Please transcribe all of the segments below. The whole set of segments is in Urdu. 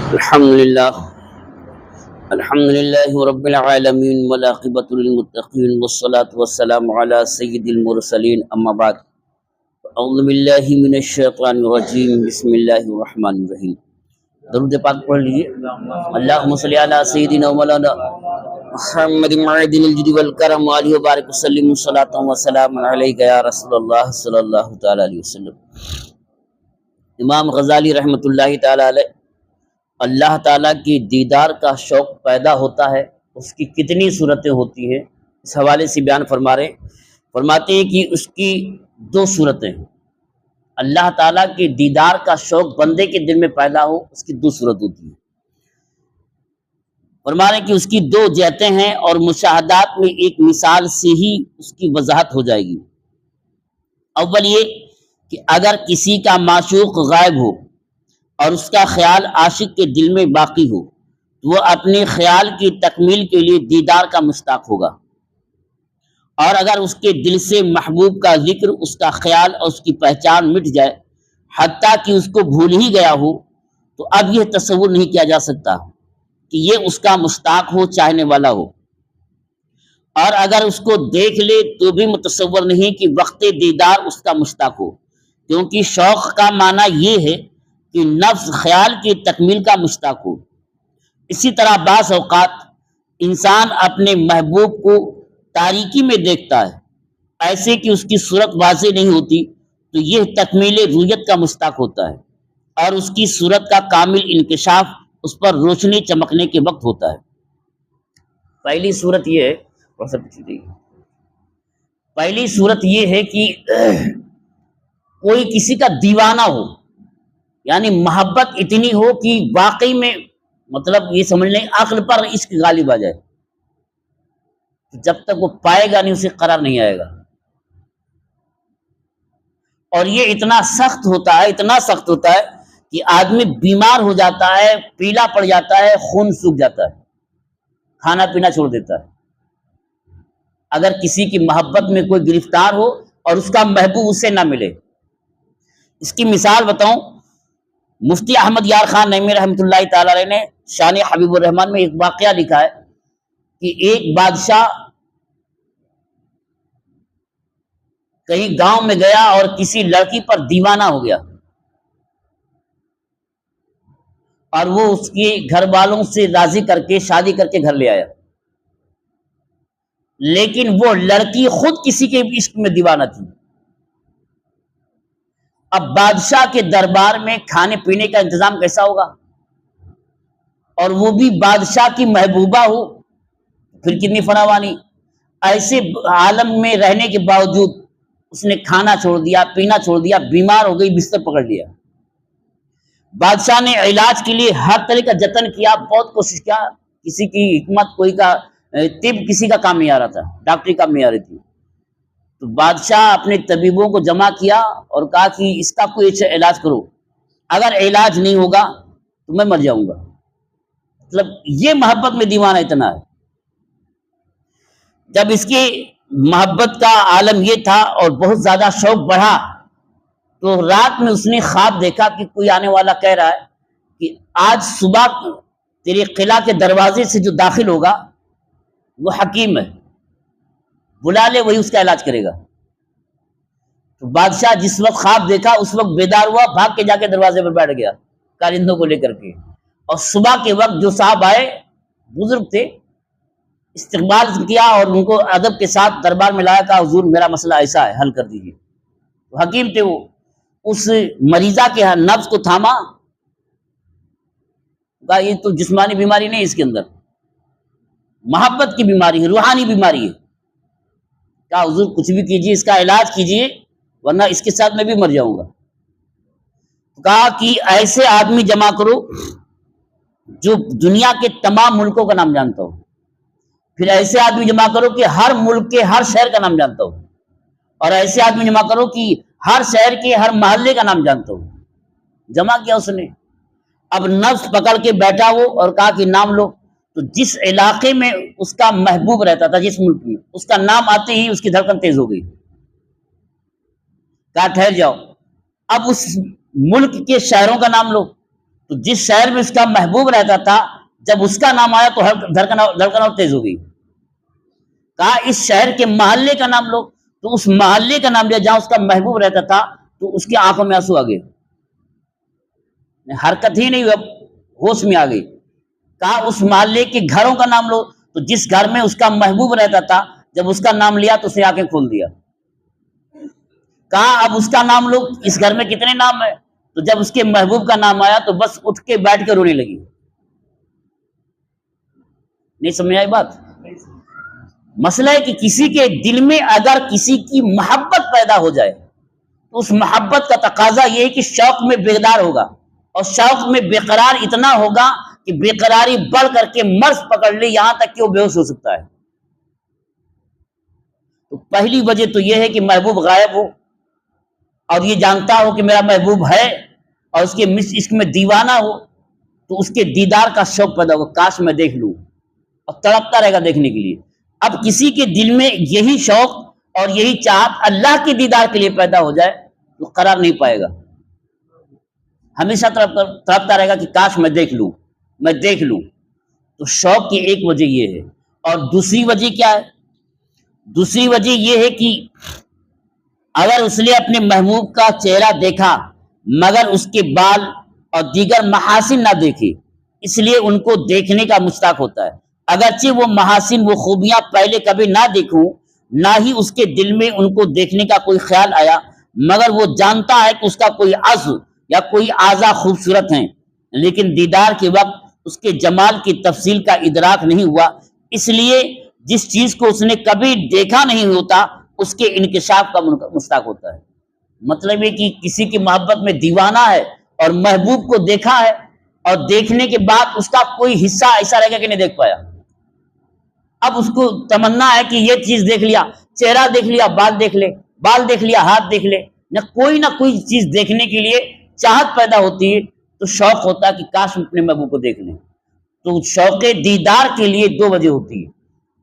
الحمد لله الحمد لله رب العالمين والعاقبة للمتقين والصلاة والسلام على سيد المرسلين أما بعد أعوذ بالله من الشيطان الرجيم بسم الله الرحمن الرحيم درود پاک پڑھ لیجیے. اللہم صلی علی سیدنا مولانا محمد معدن الجد والکرم وآلہ وبارک وسلم صلاۃ وسلام علیک یا رسول اللہ صلی اللہ تعالی علیہ وسلم. امام غزالی رحمۃ اللہ تعالی علیہ اللہ تعالیٰ کی دیدار کا شوق پیدا ہوتا ہے، اس کی کتنی صورتیں ہوتی ہیں، اس حوالے سے بیان فرماتے ہیں کہ اس کی دو صورتیں ہیں. اللہ تعالیٰ کے دیدار کا شوق بندے کے دل میں پیدا ہو، اس کی دو صورت ہوتی ہے. فرما رہے ہیں کہ اس کی دو جہتیں ہیں اور مشاہدات میں ایک مثال سے ہی اس کی وضاحت ہو جائے گی. اول یہ کہ اگر کسی کا معشوق غائب ہو اور اس کا خیال عاشق کے دل میں باقی ہو تو وہ اپنے خیال کی تکمیل کے لیے دیدار کا مشتاق ہوگا، اور اگر اس کے دل سے محبوب کا ذکر، اس کا خیال اور اس کی پہچان مٹ جائے حتیٰ کہ اس کو بھول ہی گیا ہو تو اب یہ تصور نہیں کیا جا سکتا کہ یہ اس کا مشتاق ہو، چاہنے والا ہو. اور اگر اس کو دیکھ لے تو بھی متصور نہیں کہ وقت دیدار اس کا مشتاق ہو، کیونکہ شوق کا معنی یہ ہے کہ نفس خیال کی تکمیل کا مشتاق ہو. اسی طرح بعض اوقات انسان اپنے محبوب کو تاریکی میں دیکھتا ہے، ایسے کہ اس کی صورت واضح نہیں ہوتی، تو یہ تکمیل رویت کا مشتاق ہوتا ہے، اور اس کی صورت کا کامل انکشاف اس پر روشنی چمکنے کے وقت ہوتا ہے. پہلی صورت یہ ہے کہ کوئی کسی کا دیوانہ ہو، یعنی محبت اتنی ہو کہ واقعی میں مطلب یہ سمجھ لیں عقل پر عشق غالب آ جائے، جب تک وہ پائے گا نہیں اسے قرار نہیں آئے گا. اور یہ اتنا سخت ہوتا ہے کہ آدمی بیمار ہو جاتا ہے، پیلا پڑ جاتا ہے، خون سوکھ جاتا ہے، کھانا پینا چھوڑ دیتا ہے اگر کسی کی محبت میں کوئی گرفتار ہو اور اس کا محبوب اسے نہ ملے. اس کی مثال بتاؤں، مفتی احمد یار خان نعیمی رحمۃ اللہ تعالی علیہ نے شان حبیب الرحمن میں ایک واقعہ لکھا ہے کہ ایک بادشاہ کہیں گاؤں میں گیا اور کسی لڑکی پر دیوانہ ہو گیا، اور وہ اس کے گھر والوں سے راضی کر کے شادی کر کے گھر لے آیا، لیکن وہ لڑکی خود کسی کے عشق میں دیوانہ تھی. اب بادشاہ کے دربار میں کھانے پینے کا انتظام کیسا ہوگا، اور وہ بھی بادشاہ کی محبوبہ ہو، پھر کتنی فراوانی. ایسے عالم میں رہنے کے باوجود اس نے کھانا چھوڑ دیا، پینا چھوڑ دیا، بیمار ہو گئی، بستر پکڑ لیا. بادشاہ نے علاج کے لیے ہر طرح کا جتن کیا، بہت کوشش کیا، کسی کی حکمت، کوئی کا طب کسی کا کام نہیں آ رہا تھا، ڈاکٹری کام نہیں آ رہی تھی. تو بادشاہ اپنے طبیبوں کو جمع کیا اور کہا کہ اس کا کوئی اچھا علاج کرو، اگر علاج نہیں ہوگا تو میں مر جاؤں گا. مطلب یہ محبت میں دیوانہ اتنا ہے. جب اس کی محبت کا عالم یہ تھا اور بہت زیادہ شوق بڑھا تو رات میں اس نے خواب دیکھا کہ کوئی آنے والا کہہ رہا ہے کہ آج صبح تیرے قلعہ کے دروازے سے جو داخل ہوگا وہ حکیم ہے، بلا لے، وہی اس کا علاج کرے گا. تو بادشاہ جس وقت خواب دیکھا اس وقت بیدار ہوا، بھاگ کے جا کے دروازے پر بیٹھ گیا کارندوں کو لے کر کے، اور صبح کے وقت جو صاحب آئے، بزرگ تھے، استقبال کیا اور ان کو ادب کے ساتھ دربار میں لایا، کہا حضور میرا مسئلہ ایسا ہے، حل کر دیجیے. تو حکیم تھے، وہ اس مریضہ کے نفس کو تھاما، کہا یہ تو جسمانی بیماری نہیں، اس کے اندر محبت کی بیماری ہے، روحانی بیماری ہے. کہا حضور کچھ بھی کیجیے، اس کا علاج کیجیے، ورنہ اس کے ساتھ میں بھی مر جاؤں گا. کہا کہ ایسے آدمی جمع کرو جو دنیا کے تمام ملکوں کا نام جانتا ہو، پھر ایسے آدمی جمع کرو کہ ہر ملک کے ہر شہر کا نام جانتا ہو، اور ایسے آدمی جمع کرو کہ ہر شہر کے ہر محلے کا نام جانتا ہو. جمع کیا اس نے. اب نفس پکڑ کے بیٹھا وہ اور کہا کہ نام لو. تو جس علاقے میں اس کا محبوب رہتا تھا، جس ملک میں، اس کا نام آتے ہی اس کی دھڑکن تیز ہو گئی. کہا ٹھہر جاؤ، اب اس ملک کے شہروں کا نام لو. تو جس شہر میں اس کا محبوب رہتا تھا جب اس کا نام آیا تو دھڑکن اور تیز ہو گئی. کہا اس شہر کے محلے کا نام لو، تو اس محلے کا نام لیا جہاں اس کا محبوب رہتا تھا، تو اس کی آنکھوں میں آنسو آ گئے، حرکت ہی نہیں ہوئی، اب ہوش میں آ گئی. کہا اس محلے کے گھروں کا نام لو، تو جس گھر میں اس کا محبوب رہتا تھا جب اس کا نام لیا تو اس نے آنکھیں کھول دیا. کہا اب اس کا نام لو، اس گھر میں کتنے نام ہے، تو جب اس کے محبوب کا نام آیا تو بس اٹھ کے بیٹھ کے رونے لگی. نہیں سمجھ آئی بات؟ مسئلہ ہے کہ کسی کے دل میں اگر کسی کی محبت پیدا ہو جائے تو اس محبت کا تقاضا یہ ہے کہ شوق میں بیدار ہوگا، اور شوق میں بے قرار اتنا ہوگا کہ بے قراری بڑھ کر کے مرض پکڑ لے، یہاں تک کہ وہ بے ہوش ہو سکتا ہے. تو پہلی وجہ تو یہ ہے کہ محبوب غائب ہو اور یہ جانتا ہو کہ میرا محبوب ہے اور اس کے عشق میں دیوانہ ہو، تو اس کے دیدار کا شوق پیدا ہوگا، کاش میں دیکھ لوں، اور تڑپتا رہے گا دیکھنے کے لیے. اب کسی کے دل میں یہی شوق اور یہی چاہت اللہ کے دیدار کے لیے پیدا ہو جائے تو قرار نہیں پائے گا، ہمیشہ تڑپتا رہے گا کہ کاش میں دیکھ لوں، میں دیکھ لوں. تو شوق کی ایک وجہ یہ ہے. اور دوسری وجہ کیا ہے؟ دوسری وجہ یہ ہے کہ اگر اس نے اپنے محبوب کا چہرہ دیکھا مگر اس کے بال اور دیگر محاسن نہ دیکھے، اس لیے ان کو دیکھنے کا مشتاق ہوتا ہے. اگرچہ وہ محاسن، وہ خوبیاں پہلے کبھی نہ دیکھوں، نہ ہی اس کے دل میں ان کو دیکھنے کا کوئی خیال آیا، مگر وہ جانتا ہے کہ اس کا کوئی عضو یا کوئی اعضا خوبصورت ہیں، لیکن دیدار کے وقت اس کے جمال کی تفصیل کا ادراک نہیں ہوا، اس لیے جس چیز کو اس نے کبھی دیکھا نہیں ہوتا اس کے انکشاف کا مشتاق ہوتا ہے. مطلب یہ کہ کسی کی محبت میں دیوانہ ہے اور محبوب کو دیکھا ہے، اور دیکھنے کے بعد اس کا کوئی حصہ ایسا رہے گا کہ نہیں دیکھ پایا. اب اس کو تمنا ہے کہ یہ چیز دیکھ لیا، چہرہ دیکھ لیا، بال دیکھ لے، بال دیکھ لیا، ہاتھ دیکھ لے، نہ کوئی چیز دیکھنے کے لیے چاہت پیدا ہوتی ہے، تو شوق ہوتا ہے کہ کاش اپنے محبوب کو دیکھ لیں. تو شوق دیدار کے لیے دو وجہ ہوتی ہے.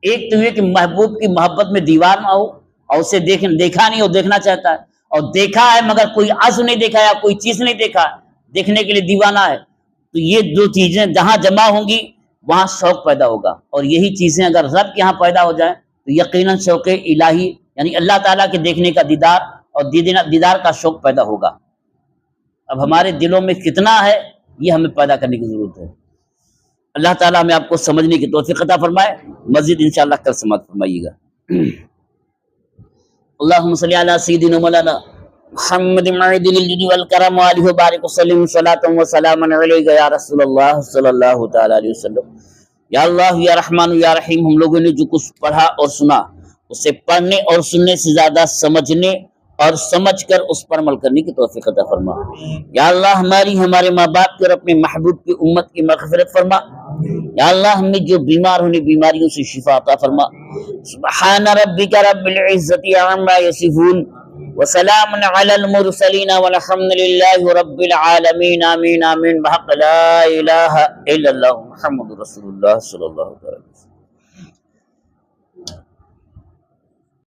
ایک تو یہ کہ محبوب کی محبت میں دیوانہ ہو اور اسے دیکھا نہیں اور دیکھنا چاہتا ہے، اور دیکھا ہے مگر کوئی عضو نہیں دیکھا یا کوئی چیز نہیں دیکھا، دیکھنے کے لیے دیوانہ ہے. تو یہ دو چیزیں جہاں جمع ہوں گی وہاں شوق پیدا ہوگا، اور یہی چیزیں اگر رب کے یہاں پیدا ہو جائیں تو یقیناً شوق الہی یعنی اللہ تعالیٰ کے دیکھنے کا دیدار اور دیدار کا شوق پیدا ہوگا. اب ہمارے دلوں میں کتنا ہے یہ ہمیں پیدا کرنے کی ضرورت ہے. اللہ تعالیٰ ہمیں آپ کو سمجھنے کی توفیق عطا فرمائے. مزید انشاءاللہ کل سماعت فرمائیے گا. اللہم صلی علی سیدنا مولانا محمد معدن الجد والکرم وآلہ وبارک وسلم صلاۃ وسلام علیک یا رسول اللہ صلی اللہ تعالی علیہ وسلم. یا اللہ یا رحمان یا رحیم، ہم لوگوں نے جو کچھ پڑھا اور سنا اسے پڑھنے اور سننے سے زیادہ سمجھنے اور سمجھ کر اس پر عمل کرنے کی توفیق عطا فرما. یا اللہ ہماری، ہمارے ماں باپ کی اور اپنے محبوب کی امت کی مغفرت فرما. یا اللہ ہمیں جو بیمار ہونے بیماریوں سے شفا عطا فرما. سبحان ربک رب العزت عما یصفون وسلام علی المرسلین والحمد للہ رب العالمین. آمین آمین بحق لا الہ الا اللہ محمد رسول اللہ صلی اللہ علیہ وسلم.